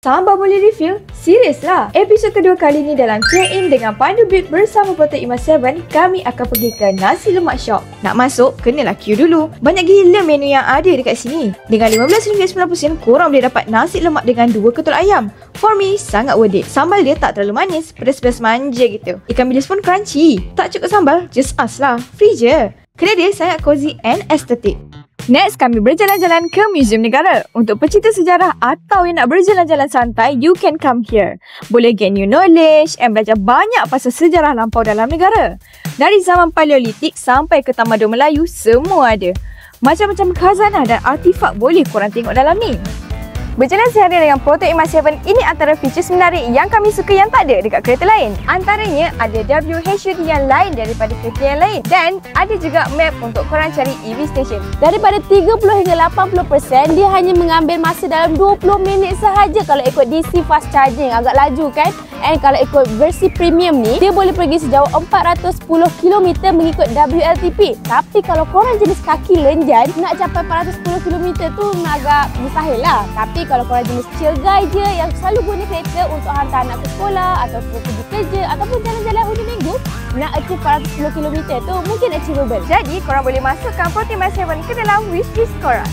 Tambah boleh refill? Serius lah! Episod kedua kali ni dalam Check-in dengan Pandu Build bersama Protein Emas 7, kami akan pergi ke Nasi Lemak Shop. Nak masuk, kenalah queue dulu. Banyak gila menu yang ada dekat sini. Dengan RM15.90, korang boleh dapat nasi lemak dengan 2 ketul ayam. For me, sangat worth it. Sambal dia tak terlalu manis, pedas-pedas manja gitu. Ikan bilis pun crunchy. Tak cukup sambal, just us lah. Free je. Kedai dia sangat cozy and estetik. Next, kami berjalan-jalan ke Museum Negara. Untuk pecinta sejarah atau yang nak berjalan-jalan santai, you can come here. Boleh gain new knowledge and belajar banyak pasal sejarah lampau dalam negara. Dari zaman Paleolitik sampai ke Tamadun Melayu, semua ada. Macam-macam khazanah dan artifak boleh korang tengok dalam ni. Berjalan seharian dengan Protein Emas 7, ini antara features menarik yang kami suka yang tak ada dekat kereta lain. Antaranya ada WHUD yang lain daripada kereta yang lain dan ada juga map untuk korang cari EV station. Daripada 30 hingga 80%, dia hanya mengambil masa dalam 20 minit sahaja kalau ikut DC fast charging. Agak laju kan? And kalau ikut versi premium ni, dia boleh pergi sejauh 410 km mengikut WLTP. Tapi kalau korang jenis kaki lenjan, nak capai 410 km tu agak mustahil lah. Tapi kalau korang jenis chill guy je yang selalu guna kereta untuk hantar anak ke sekolah atau pergi kerja ataupun jalan-jalan hujung minggu, nak achieve 410 km tu mungkin achievable. Jadi korang boleh masukkan Protein Emas 7 ke dalam wishlist korang.